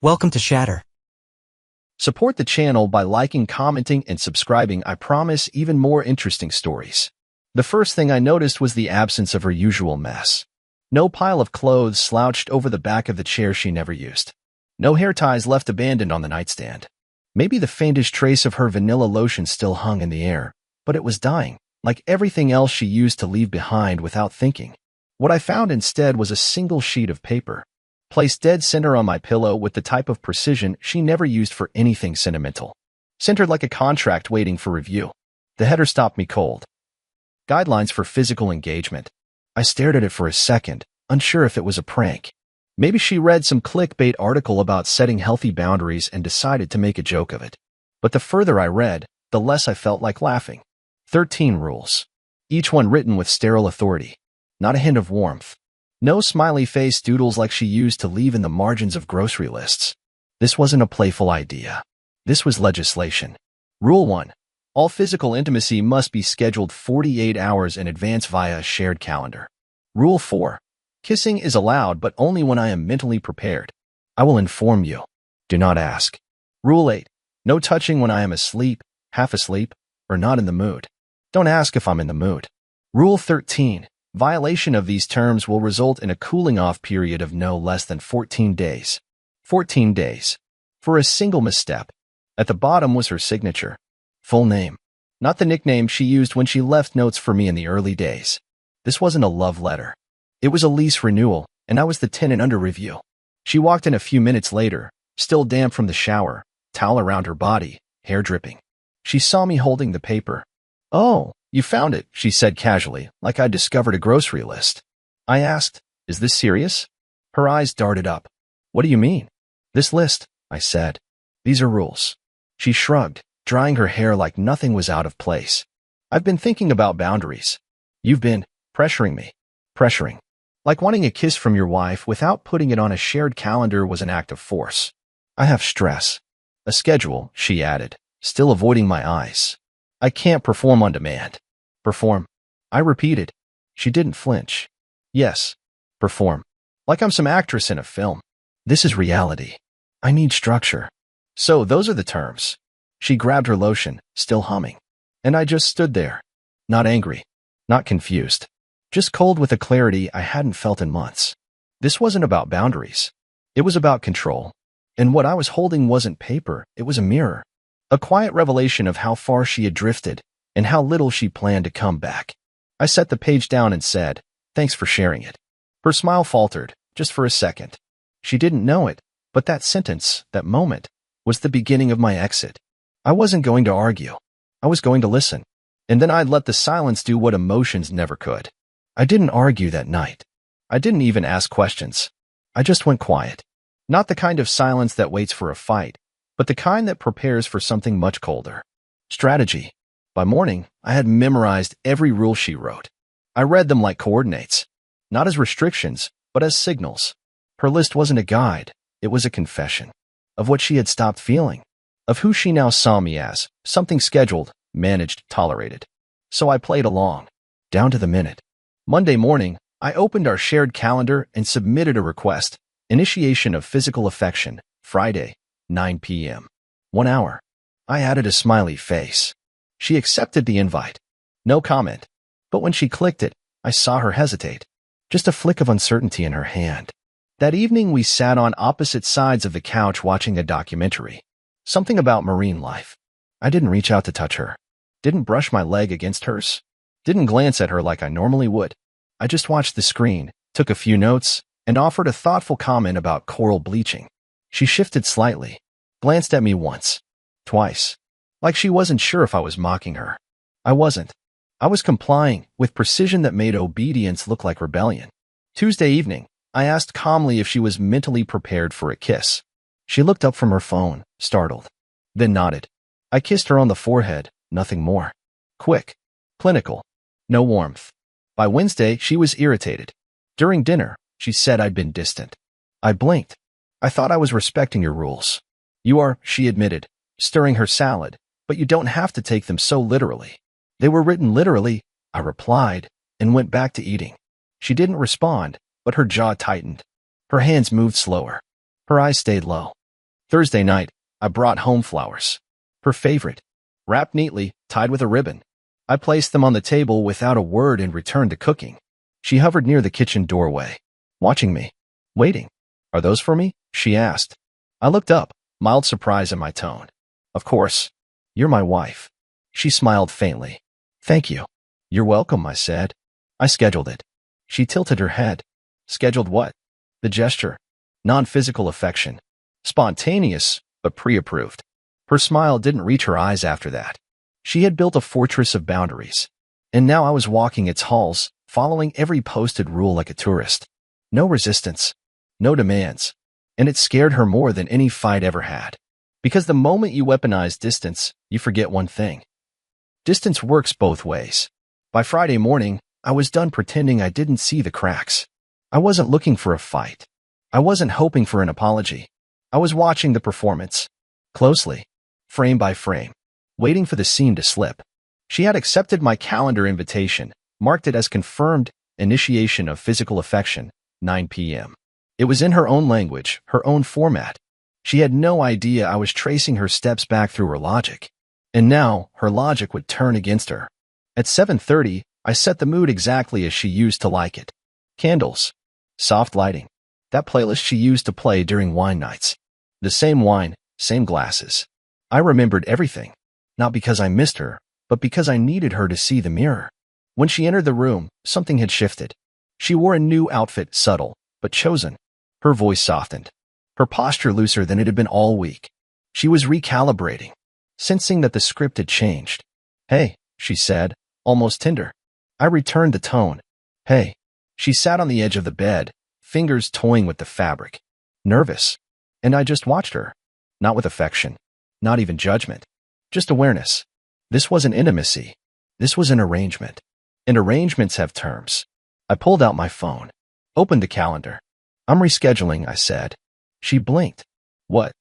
Welcome to Shatter. Support the channel by liking, commenting, and subscribing. I promise even more interesting stories. The first thing I noticed was the absence of her usual mess. No pile of clothes slouched over the back of the chair she never used. No hair ties left abandoned on the nightstand. Maybe the faintest trace of her vanilla lotion still hung in the air, but it was dying, like everything else she used to leave behind without thinking. What I found instead was a single sheet of paper, placed dead center on my pillow with the type of precision she never used for anything sentimental. Centered like a contract waiting for review. The header stopped me cold. Guidelines for physical engagement. I stared at it for a second, unsure if it was a prank. Maybe she read some clickbait article about setting healthy boundaries and decided to make a joke of it. But the further I read, the less I felt like laughing. 13 rules. Each one written with sterile authority. Not a hint of warmth. No smiley face doodles like she used to leave in the margins of grocery lists. This wasn't a playful idea. This was legislation. Rule 1. All physical intimacy must be scheduled 48 hours in advance via a shared calendar. Rule 4. Kissing is allowed, but only when I am mentally prepared. I will inform you. Do not ask. Rule 8. No touching when I am asleep, half asleep, or not in the mood. Don't ask if I'm in the mood. Rule 13. Violation of these terms will result in a cooling-off period of no less than 14 days. 14 days. For a single misstep. At the bottom was her signature. Full name. Not the nickname she used when she left notes for me in the early days. This wasn't a love letter. It was a lease renewal, and I was the tenant under review. She walked in a few minutes later, still damp from the shower, towel around her body, hair dripping. She saw me holding the paper. "Oh, you found it," she said casually, like I'd discovered a grocery list. I asked, "Is this serious?" Her eyes darted up. "What do you mean?" "This list," I said. "These are rules." She shrugged, drying her hair like nothing was out of place. "I've been thinking about boundaries. You've been pressuring me." Pressuring. Like wanting a kiss from your wife without putting it on a shared calendar was an act of force. "I have stress." "A schedule," she added, still avoiding my eyes. "I can't perform on demand." "Perform?" I repeated. She didn't flinch. "Yes. Perform. Like I'm some actress in a film. This is reality. I need structure." "So those are the terms." She grabbed her lotion, still humming. And I just stood there. Not angry. Not confused. Just cold with a clarity I hadn't felt in months. This wasn't about boundaries. It was about control. And what I was holding wasn't paper, it was a mirror. A quiet revelation of how far she had drifted and how little she planned to come back. I set the page down and said, "Thanks for sharing it." Her smile faltered, just for a second. She didn't know it, but that sentence, that moment, was the beginning of my exit. I wasn't going to argue. I was going to listen. And then I'd let the silence do what emotions never could. I didn't argue that night. I didn't even ask questions. I just went quiet. Not the kind of silence that waits for a fight, but the kind that prepares for something much colder. Strategy. By morning, I had memorized every rule she wrote. I read them like coordinates. Not as restrictions, but as signals. Her list wasn't a guide. It was a confession. Of what she had stopped feeling. Of who she now saw me as. Something scheduled, managed, tolerated. So I played along. Down to the minute. Monday morning, I opened our shared calendar and submitted a request. Initiation of physical affection. Friday, 9 p.m. 1 hour. I added a smiley face. She accepted the invite. No comment. But when she clicked it, I saw her hesitate. Just a flick of uncertainty in her hand. That evening we sat on opposite sides of the couch watching a documentary. Something about marine life. I didn't reach out to touch her. Didn't brush my leg against hers. Didn't glance at her like I normally would. I just watched the screen, took a few notes, and offered a thoughtful comment about coral bleaching. She shifted slightly, glanced at me once, twice, like she wasn't sure if I was mocking her. I wasn't. I was complying, with precision that made obedience look like rebellion. Tuesday evening, I asked calmly if she was mentally prepared for a kiss. She looked up from her phone, startled, then nodded. I kissed her on the forehead, nothing more. Quick. Clinical. No warmth. By Wednesday, she was irritated. During dinner, she said I'd been distant. I blinked. "I thought I was respecting your rules." "You are," she admitted, stirring her salad, "but you don't have to take them so literally." "They were written literally," I replied, and went back to eating. She didn't respond, but her jaw tightened. Her hands moved slower. Her eyes stayed low. Thursday night, I brought home flowers. Her favorite. Wrapped neatly, tied with a ribbon. I placed them on the table without a word and returned to cooking. She hovered near the kitchen doorway, watching me, waiting. Are those for me? She asked. I looked up, mild surprise in my tone. Of course. You're my wife. She smiled faintly. Thank you. You're welcome, I said. I scheduled it. She tilted her head. Scheduled what? The gesture. Non-physical affection. Spontaneous, but pre-approved. Her smile didn't reach her eyes after that. She had built a fortress of boundaries. And now I was walking its halls, following every posted rule like a tourist. No resistance. No demands. And it scared her more than any fight ever had. Because the moment you weaponize distance, you forget one thing. Distance works both ways. By Friday morning, I was done pretending I didn't see the cracks. I wasn't looking for a fight. I wasn't hoping for an apology. I was watching the performance. Closely. Frame by frame. Waiting for the scene to slip. She had accepted my calendar invitation, marked it as confirmed, initiation of physical affection, 9 p.m. It was in her own language, her own format. She had no idea I was tracing her steps back through her logic. And now, her logic would turn against her. At 7:30, I set the mood exactly as she used to like it. Candles. Soft lighting. That playlist she used to play during wine nights. The same wine, same glasses. I remembered everything. Not because I missed her, but because I needed her to see the mirror. When she entered the room, something had shifted. She wore a new outfit, subtle, but chosen. Her voice softened. Her posture looser than it had been all week. She was recalibrating, sensing that the script had changed. Hey, she said, almost tender. I returned the tone. Hey. She sat on the edge of the bed, fingers toying with the fabric. Nervous. And I just watched her. Not with affection. Not even judgment. Just awareness. This wasn't intimacy. This was an arrangement. And arrangements have terms. I pulled out my phone. Opened the calendar. I'm rescheduling, I said. She blinked. What?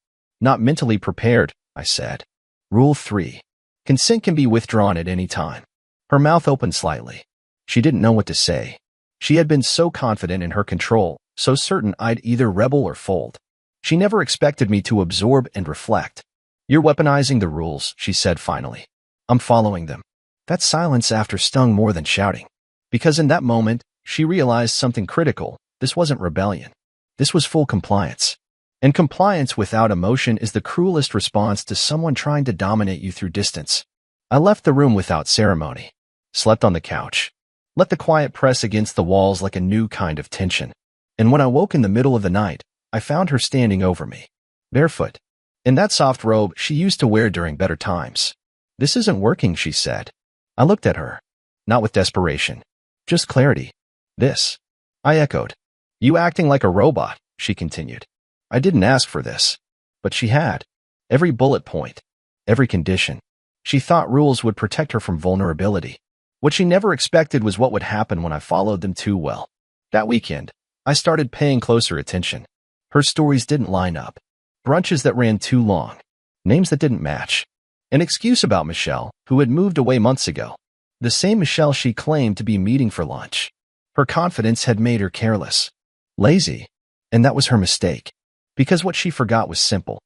Not mentally prepared, I said. Rule 3. Consent can be withdrawn at any time. Her mouth opened slightly. She didn't know what to say. She had been so confident in her control, so certain I'd either rebel or fold. She never expected me to absorb and reflect. You're weaponizing the rules, she said finally. I'm following them. That silence after stung more than shouting. Because in that moment, she realized something critical. This wasn't rebellion. This was full compliance. And compliance without emotion is the cruelest response to someone trying to dominate you through distance. I left the room without ceremony. Slept on the couch. Let the quiet press against the walls like a new kind of tension. And when I woke in the middle of the night, I found her standing over me. Barefoot. In that soft robe she used to wear during better times. This isn't working, she said. I looked at her. Not with desperation. Just clarity. This. I echoed. You acting like a robot, she continued. I didn't ask for this. But she had. Every bullet point. Every condition. She thought rules would protect her from vulnerability. What she never expected was what would happen when I followed them too well. That weekend, I started paying closer attention. Her stories didn't line up. Brunches that ran too long. Names that didn't match. An excuse about Michelle, who had moved away months ago. The same Michelle she claimed to be meeting for lunch. Her confidence had made her careless. Lazy. And that was her mistake. Because what she forgot was simple.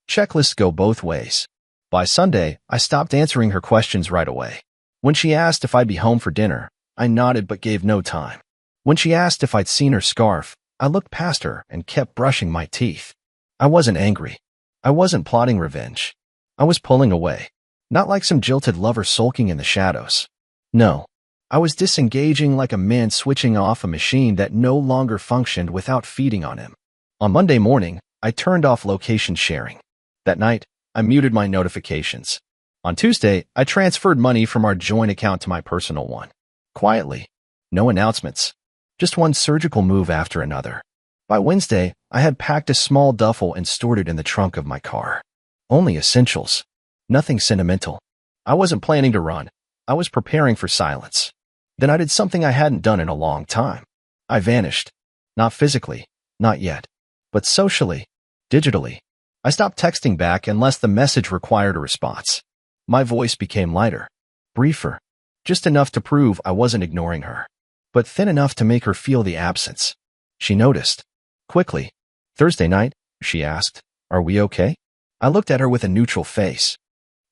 Checklists go both ways. By Sunday, I stopped answering her questions right away. When she asked if I'd be home for dinner, I nodded but gave no time. When she asked if I'd seen her scarf, I looked past her and kept brushing my teeth. I wasn't angry. I wasn't plotting revenge. I was pulling away. Not like some jilted lover sulking in the shadows. No. I was disengaging like a man switching off a machine that no longer functioned without feeding on him. On Monday morning, I turned off location sharing. That night, I muted my notifications. On Tuesday, I transferred money from our joint account to my personal one. Quietly. No announcements. Just one surgical move after another. By Wednesday, I had packed a small duffel and stored it in the trunk of my car. Only essentials. Nothing sentimental. I wasn't planning to run. I was preparing for silence. Then I did something I hadn't done in a long time. I vanished. Not physically. Not yet. But socially. Digitally. I stopped texting back unless the message required a response. My voice became lighter. Briefer. Just enough to prove I wasn't ignoring her. But thin enough to make her feel the absence. She noticed. Quickly. Thursday night? She asked. Are we okay? I looked at her with a neutral face.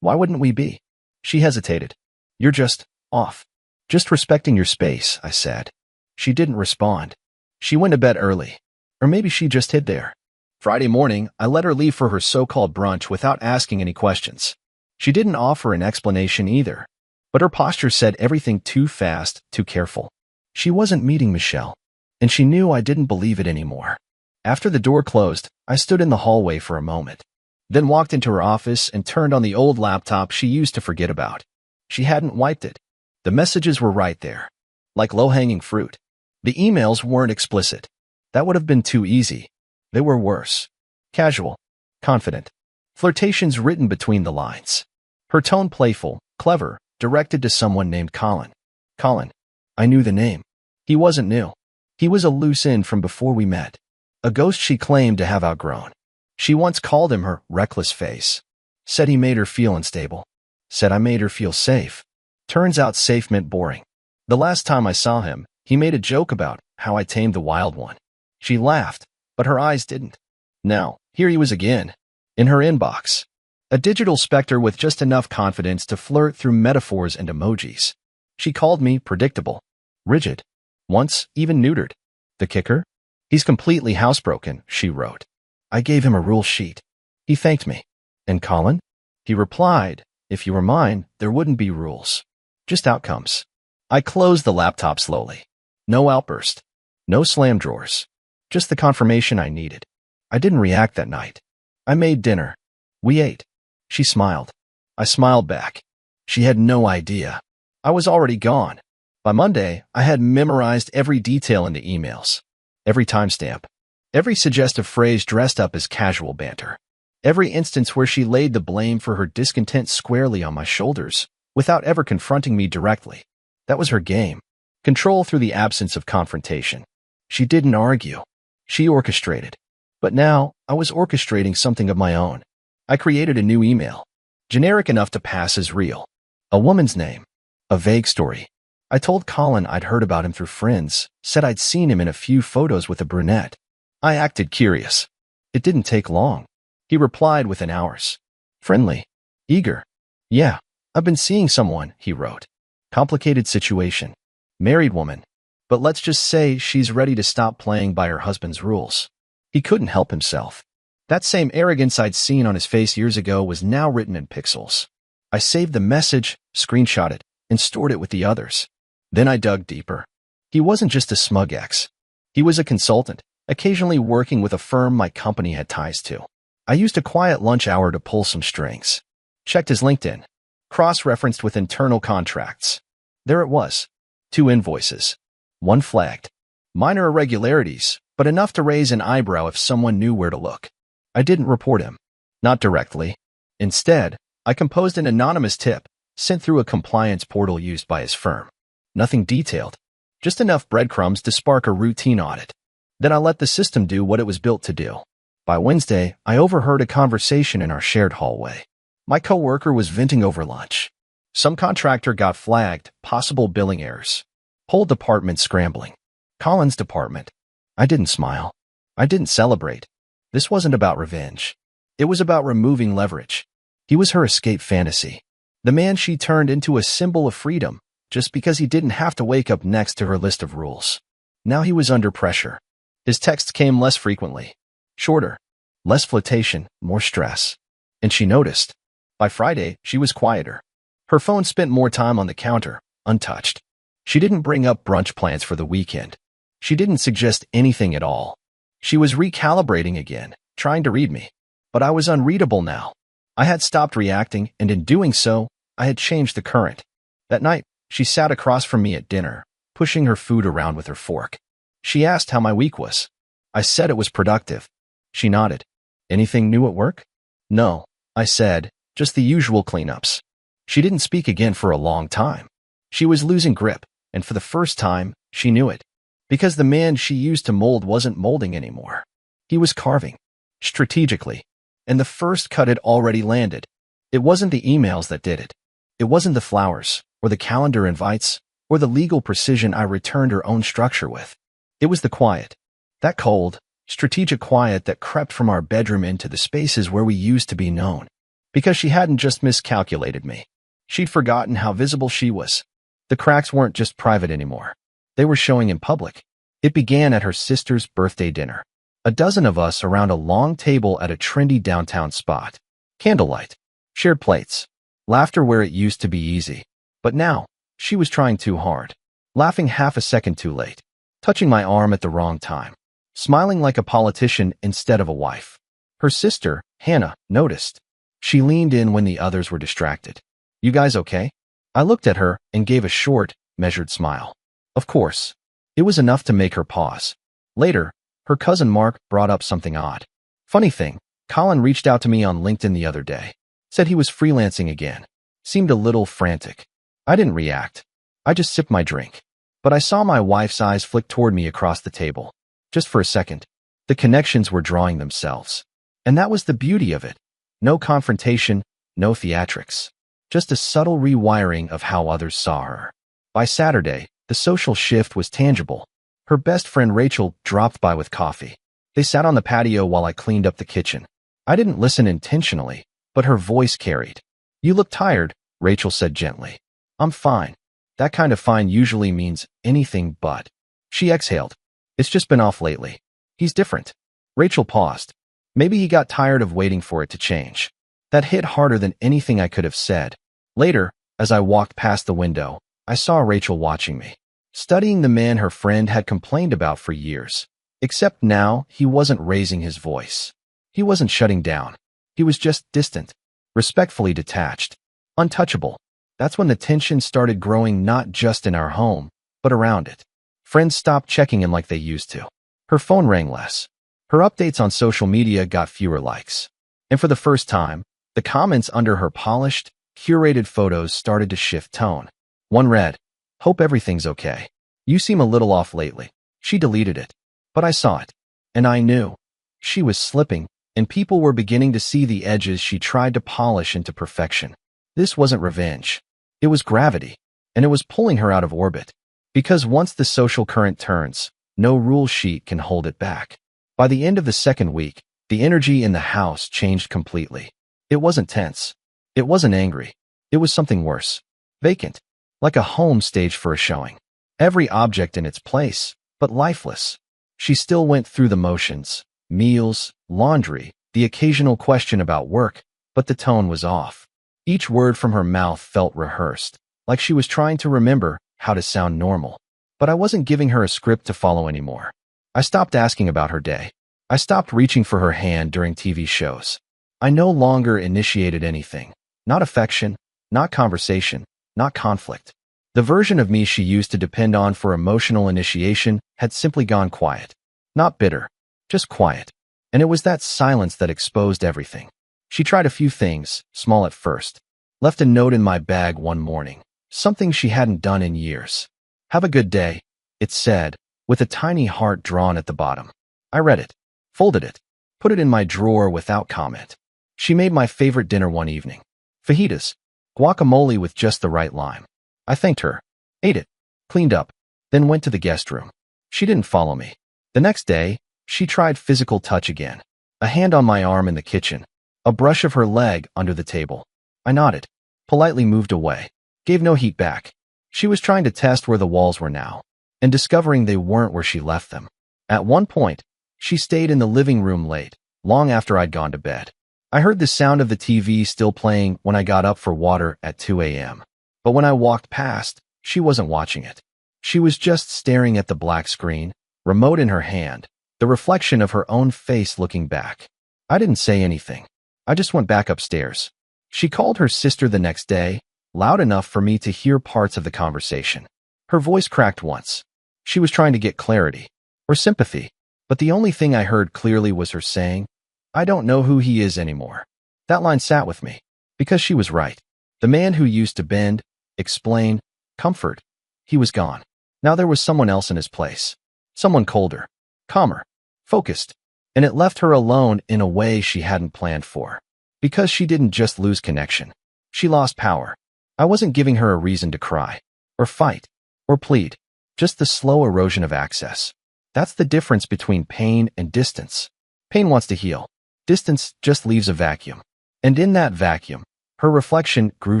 Why wouldn't we be? She hesitated. You're just off. Just respecting your space, I said. She didn't respond. She went to bed early. Or maybe she just hid there. Friday morning, I let her leave for her so-called brunch without asking any questions. She didn't offer an explanation either. But her posture said everything too fast, too careful. She wasn't meeting Michelle. And she knew I didn't believe it anymore. After the door closed, I stood in the hallway for a moment. Then walked into her office and turned on the old laptop she used to forget about. She hadn't wiped it. The messages were right there. Like low-hanging fruit. The emails weren't explicit. That would have been too easy. They were worse. Casual. Confident. Flirtations written between the lines. Her tone playful, clever, directed to someone named Colin. Colin. I knew the name. He wasn't new. He was a loose end from before we met. A ghost she claimed to have outgrown. She once called him her reckless face. Said he made her feel unstable. Said I made her feel safe. Turns out safe meant boring. The last time I saw him, he made a joke about how I tamed the wild one. She laughed, but her eyes didn't. Now, here he was again. In her inbox. A digital specter with just enough confidence to flirt through metaphors and emojis. She called me predictable. Rigid. Once, even neutered. The kicker? He's completely housebroken, she wrote. I gave him a rule sheet. He thanked me. And Colin? He replied, if you were mine, there wouldn't be rules. Just outcomes. I closed the laptop slowly. No outburst. No slam drawers. Just the confirmation I needed. I didn't react that night. I made dinner. We ate. She smiled. I smiled back. She had no idea. I was already gone. By Monday, I had memorized every detail in the emails. Every timestamp. Every suggestive phrase dressed up as casual banter. Every instance where she laid the blame for her discontent squarely on my shoulders, without ever confronting me directly. That was her game. Control through the absence of confrontation. She didn't argue. She orchestrated. But now, I was orchestrating something of my own. I created a new email. Generic enough to pass as real. A woman's name. A vague story. I told Colin I'd heard about him through friends, said I'd seen him in a few photos with a brunette. I acted curious. It didn't take long. He replied within hours. Friendly. Eager. Yeah, I've been seeing someone, he wrote. Complicated situation. Married woman. But let's just say she's ready to stop playing by her husband's rules. He couldn't help himself. That same arrogance I'd seen on his face years ago was now written in pixels. I saved the message, screenshot it, and stored it with the others. Then I dug deeper. He wasn't just a smug ex. He was a consultant, occasionally working with a firm my company had ties to. I used a quiet lunch hour to pull some strings. Checked his LinkedIn. Cross-referenced with internal contracts. There it was. 2 invoices. 1 flagged. Minor irregularities, but enough to raise an eyebrow if someone knew where to look. I didn't report him. Not directly. Instead, I composed an anonymous tip, sent through a compliance portal used by his firm. Nothing detailed. Just enough breadcrumbs to spark a routine audit. Then I let the system do what it was built to do. By Wednesday, I overheard a conversation in our shared hallway. My coworker was venting over lunch. Some contractor got flagged, possible billing errors. Whole department scrambling. Colin's department. I didn't smile. I didn't celebrate. This wasn't about revenge. It was about removing leverage. He was her escape fantasy. The man she turned into a symbol of freedom, just because he didn't have to wake up next to her list of rules. Now he was under pressure. His texts came less frequently. Shorter. Less flirtation, more stress. And she noticed. By Friday, she was quieter. Her phone spent more time on the counter, untouched. She didn't bring up brunch plans for the weekend. She didn't suggest anything at all. She was recalibrating again, trying to read me. But I was unreadable now. I had stopped reacting, and in doing so, I had changed the current. That night, she sat across from me at dinner, pushing her food around with her fork. She asked how my week was. I said it was productive. She nodded. Anything new at work? No, I said, just the usual cleanups. She didn't speak again for a long time. She was losing grip, and for the first time, she knew it. Because the man she used to mold wasn't molding anymore. He was carving. Strategically. And the first cut had already landed. It wasn't the emails that did it. It wasn't the flowers, or the calendar invites, or the legal precision I returned her own structure with. It was the quiet. That cold, strategic quiet that crept from our bedroom into the spaces where we used to be known. Because she hadn't just miscalculated me. She'd forgotten how visible she was. The cracks weren't just private anymore. They were showing in public. It began at her sister's birthday dinner. A dozen of us around a long table at a trendy downtown spot. Candlelight. Shared plates. Laughter where it used to be easy. But now, she was trying too hard. Laughing half a second too late. Touching my arm at the wrong time. Smiling like a politician instead of a wife. Her sister, Hannah, noticed. She leaned in when the others were distracted. "You guys okay?" I looked at her and gave a short, measured smile. Of course. It was enough to make her pause. Later, her cousin Mark brought up something odd. Funny thing, Colin reached out to me on LinkedIn the other day. Said he was freelancing again. Seemed a little frantic. I didn't react. I just sipped my drink. But I saw my wife's eyes flick toward me across the table. Just for a second. The connections were drawing themselves. And that was the beauty of it. No confrontation, no theatrics. Just a subtle rewiring of how others saw her. By Saturday, the social shift was tangible. Her best friend Rachel dropped by with coffee. They sat on the patio while I cleaned up the kitchen. I didn't listen intentionally, but her voice carried. "You look tired," Rachel said gently. "I'm fine." That kind of fine usually means anything but. She exhaled. "It's just been off lately. He's different." Rachel paused. Maybe he got tired of waiting for it to change. That hit harder than anything I could have said. Later, as I walked past the window, I saw Rachel watching me, studying the man her friend had complained about for years. Except now, he wasn't raising his voice. He wasn't shutting down. He was just distant, respectfully detached, untouchable. That's when the tension started growing, not just in our home, but around it. Friends stopped checking in like they used to. Her phone rang less. Her updates on social media got fewer likes. And for the first time, the comments under her polished, curated photos started to shift tone. One read, "Hope everything's okay. You seem a little off lately." She deleted it. But I saw it. And I knew. She was slipping, and people were beginning to see the edges she tried to polish into perfection. This wasn't revenge. It was gravity. And it was pulling her out of orbit. Because once the social current turns, no rule sheet can hold it back. By the end of the second week, the energy in the house changed completely. It wasn't tense. It wasn't angry. It was something worse. Vacant. Like a home staged for a showing. Every object in its place, but lifeless. She still went through the motions. Meals, laundry, the occasional question about work, but the tone was off. Each word from her mouth felt rehearsed, like she was trying to remember how to sound normal. But I wasn't giving her a script to follow anymore. I stopped asking about her day. I stopped reaching for her hand during TV shows. I no longer initiated anything. Not affection, not conversation, not conflict. The version of me she used to depend on for emotional initiation had simply gone quiet. Not bitter, just quiet. And it was that silence that exposed everything. She tried a few things, small at first. Left a note in my bag one morning. Something she hadn't done in years. "Have a good day," it said, with a tiny heart drawn at the bottom. I read it, folded it, put it in my drawer without comment. She made my favorite dinner one evening. Fajitas, guacamole with just the right lime. I thanked her, ate it, cleaned up, then went to the guest room. She didn't follow me. The next day, she tried physical touch again. A hand on my arm in the kitchen, a brush of her leg under the table. I nodded, politely moved away, gave no heat back. She was trying to test where the walls were now, and discovering they weren't where she left them. At one point, she stayed in the living room late, long after I'd gone to bed. I heard the sound of the TV still playing when I got up for water at 2 a.m. But when I walked past, she wasn't watching it. She was just staring at the black screen, remote in her hand, the reflection of her own face looking back. I didn't say anything. I just went back upstairs. She called her sister the next day, loud enough for me to hear parts of the conversation. Her voice cracked once. She was trying to get clarity, or sympathy, but the only thing I heard clearly was her saying, "I don't know who he is anymore." That line sat with me, because she was right. The man who used to bend, explain, comfort, he was gone. Now there was someone else in his place. Someone colder, calmer, focused, and it left her alone in a way she hadn't planned for. Because she didn't just lose connection. She lost power. I wasn't giving her a reason to cry, or fight, or plead, just the slow erosion of access. That's the difference between pain and distance. Pain wants to heal. Distance just leaves a vacuum. And in that vacuum, her reflection grew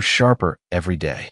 sharper every day.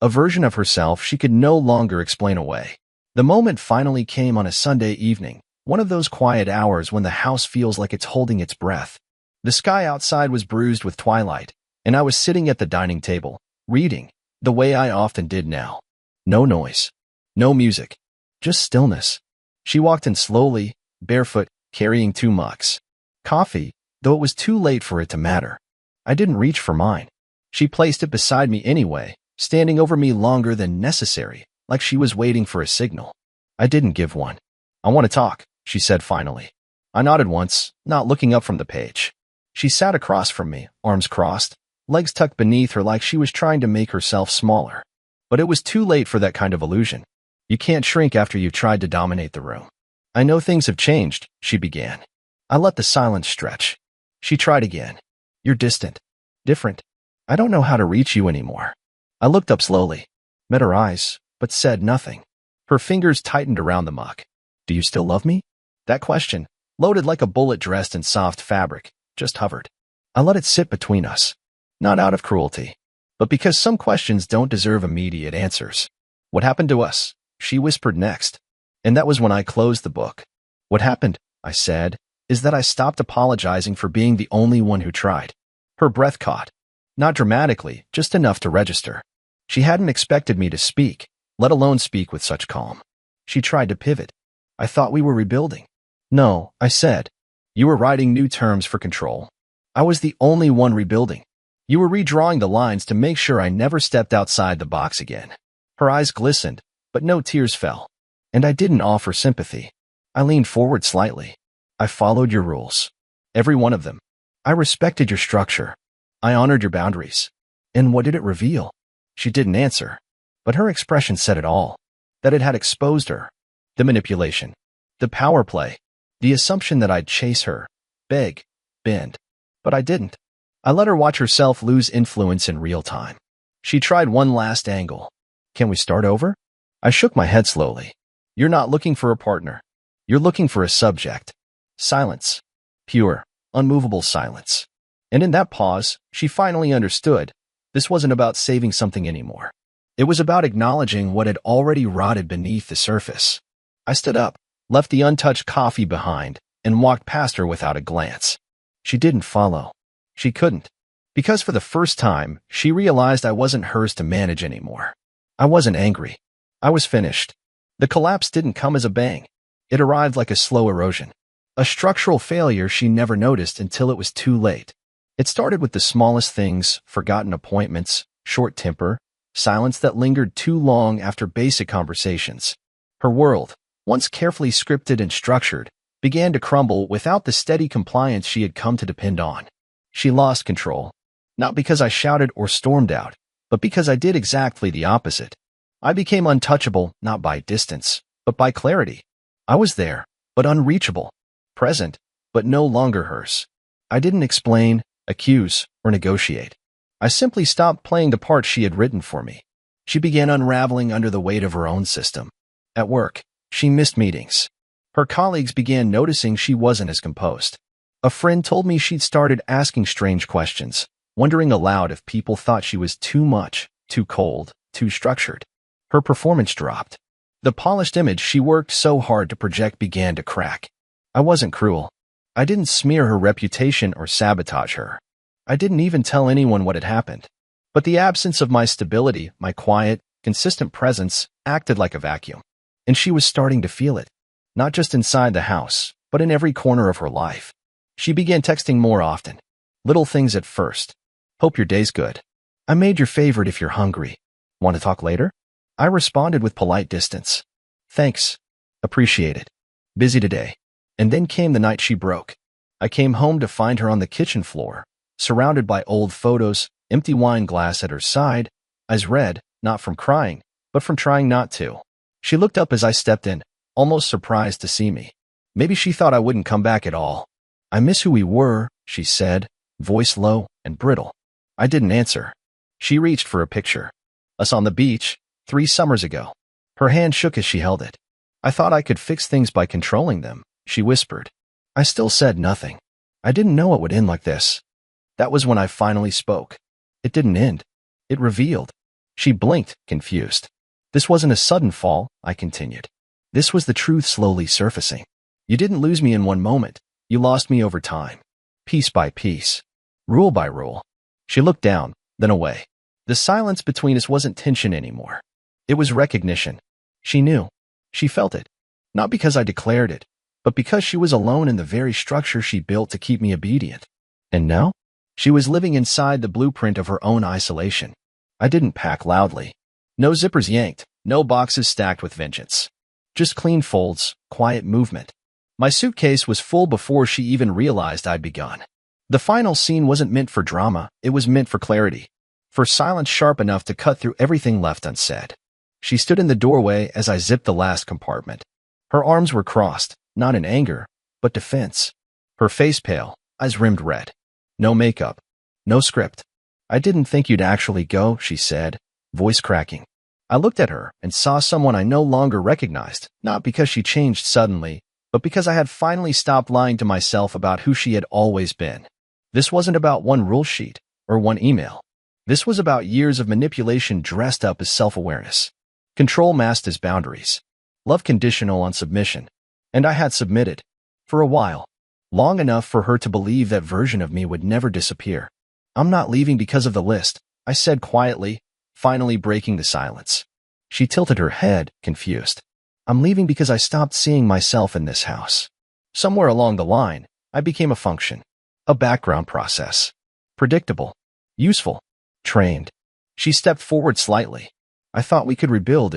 A version of herself she could no longer explain away. The moment finally came on a Sunday evening, one of those quiet hours when the house feels like it's holding its breath. The sky outside was bruised with twilight, and I was sitting at the dining table, reading, the way I often did now. No noise. No music. Just stillness. She walked in slowly, barefoot, carrying 2 mugs. Coffee, though it was too late for it to matter. I didn't reach for mine. She placed it beside me anyway, standing over me longer than necessary, like she was waiting for a signal. I didn't give one. "I want to talk," she said finally. I nodded once, not looking up from the page. She sat across from me, arms crossed, legs tucked beneath her like she was trying to make herself smaller. But it was too late for that kind of illusion. You can't shrink after you've tried to dominate the room. "I know things have changed," she began. I let the silence stretch. She tried again. "You're distant. Different. I don't know how to reach you anymore." I looked up slowly, met her eyes, but said nothing. Her fingers tightened around the mug. "Do you still love me?" That question, loaded like a bullet dressed in soft fabric, just hovered. I let it sit between us. Not out of cruelty, but because some questions don't deserve immediate answers. "What happened to us?" she whispered next. And that was when I closed the book. "What happened," I said, "is that I stopped apologizing for being the only one who tried." Her breath caught. Not dramatically, just enough to register. She hadn't expected me to speak, let alone speak with such calm. She tried to pivot. "I thought we were rebuilding." "No," I said. "You were writing new terms for control. I was the only one rebuilding. You were redrawing the lines to make sure I never stepped outside the box again." Her eyes glistened, but no tears fell. And I didn't offer sympathy. I leaned forward slightly. "I followed your rules. Every one of them. I respected your structure. I honored your boundaries." "And what did it reveal?" She didn't answer, but her expression said it all. That it had exposed her. The manipulation. The power play. The assumption that I'd chase her. Beg. Bend. But I didn't. I let her watch herself lose influence in real time. She tried one last angle. "Can we start over?" I shook my head slowly. "You're not looking for a partner. You're looking for a subject." Silence. Pure, unmovable silence. And in that pause, she finally understood. This wasn't about saving something anymore. It was about acknowledging what had already rotted beneath the surface. I stood up, left the untouched coffee behind, and walked past her without a glance. She didn't follow. She couldn't. Because for the first time, she realized I wasn't hers to manage anymore. I wasn't angry. I was finished. The collapse didn't come as a bang. It arrived like a slow erosion. A structural failure she never noticed until it was too late. It started with the smallest things, forgotten appointments, short temper, silence that lingered too long after basic conversations. Her world, once carefully scripted and structured, began to crumble without the steady compliance she had come to depend on. She lost control, not because I shouted or stormed out, but because I did exactly the opposite. I became untouchable not by distance, but by clarity. I was there, but unreachable. Present, but no longer hers. I didn't explain, accuse, or negotiate. I simply stopped playing the part she had written for me. She began unraveling under the weight of her own system. At work, she missed meetings. Her colleagues began noticing she wasn't as composed. A friend told me she'd started asking strange questions, wondering aloud if people thought she was too much, too cold, too structured. Her performance dropped. The polished image she worked so hard to project began to crack. I wasn't cruel. I didn't smear her reputation or sabotage her. I didn't even tell anyone what had happened. But the absence of my stability, my quiet, consistent presence, acted like a vacuum. And she was starting to feel it. Not just inside the house, but in every corner of her life. She began texting more often. Little things at first. "Hope your day's good. I made your favorite if you're hungry. Want to talk later?" I responded with polite distance. "Thanks. Appreciate it. Busy today." And then came the night she broke. I came home to find her on the kitchen floor, surrounded by old photos, empty wine glass at her side, eyes red, not from crying, but from trying not to. She looked up as I stepped in, almost surprised to see me. Maybe she thought I wouldn't come back at all. "I miss who we were," she said, voice low and brittle. I didn't answer. She reached for a picture. Us on the beach, 3 summers ago. Her hand shook as she held it. I thought I could fix things by controlling them, she whispered. I still said nothing. I didn't know it would end like this. That was when I finally spoke. It didn't end. It revealed. She blinked, confused. This wasn't a sudden fall, I continued. This was the truth slowly surfacing. You didn't lose me in one moment. You lost me over time. Piece by piece. Rule by rule. She looked down, then away. The silence between us wasn't tension anymore. It was recognition. She knew. She felt it. Not because I declared it, but because she was alone in the very structure she built to keep me obedient. And now? She was living inside the blueprint of her own isolation. I didn't pack loudly. No zippers yanked, no boxes stacked with vengeance. Just clean folds, quiet movement. My suitcase was full before she even realized I'd begun. The final scene wasn't meant for drama, it was meant for clarity. For silence sharp enough to cut through everything left unsaid. She stood in the doorway as I zipped the last compartment. Her arms were crossed, not in anger, but defense. Her face pale, eyes rimmed red. No makeup. No script. I didn't think you'd actually go, she said, voice cracking. I looked at her and saw someone I no longer recognized, not because she changed suddenly, but because I had finally stopped lying to myself about who she had always been. This wasn't about one rule sheet or one email. This was about years of manipulation dressed up as self-awareness. Control masked as boundaries. Love conditional on submission. And I had submitted. For a while. Long enough for her to believe that version of me would never disappear. I'm not leaving because of the list, I said quietly, finally breaking the silence. She tilted her head, confused. I'm leaving because I stopped seeing myself in this house. Somewhere along the line, I became a function. A background process. Predictable. Useful. Trained. She stepped forward slightly. I thought we could rebuild.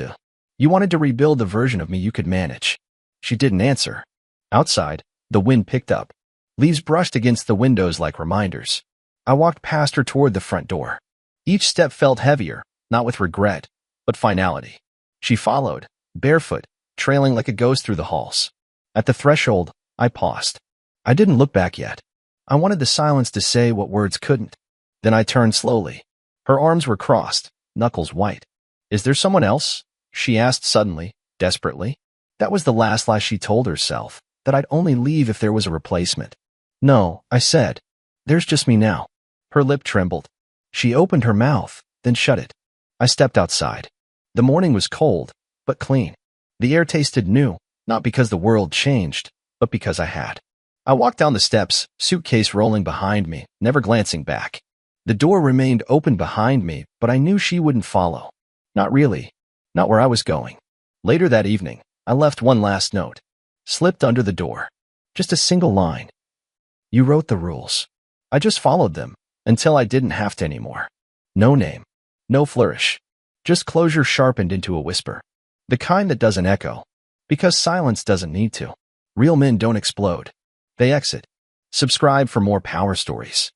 You wanted to rebuild the version of me you could manage. She didn't answer. Outside, the wind picked up. Leaves brushed against the windows like reminders. I walked past her toward the front door. Each step felt heavier, not with regret, but finality. She followed, barefoot, trailing like a ghost through the halls. At the threshold, I paused. I didn't look back yet. I wanted the silence to say what words couldn't. Then I turned slowly. Her arms were crossed, knuckles white. Is there someone else? She asked suddenly, desperately. That was the last lie she told herself, that I'd only leave if there was a replacement. No, I said. There's just me now. Her lip trembled. She opened her mouth, then shut it. I stepped outside. The morning was cold, but clean. The air tasted new, not because the world changed, but because I had. I walked down the steps, suitcase rolling behind me, never glancing back. The door remained open behind me, but I knew she wouldn't follow. Not really. Not where I was going. Later that evening, I left one last note. Slipped under the door. Just a single line. You wrote the rules. I just followed them, until I didn't have to anymore. No name. No flourish. Just closure sharpened into a whisper. The kind that doesn't echo. Because silence doesn't need to. Real men don't explode. They exit. Subscribe for more power stories.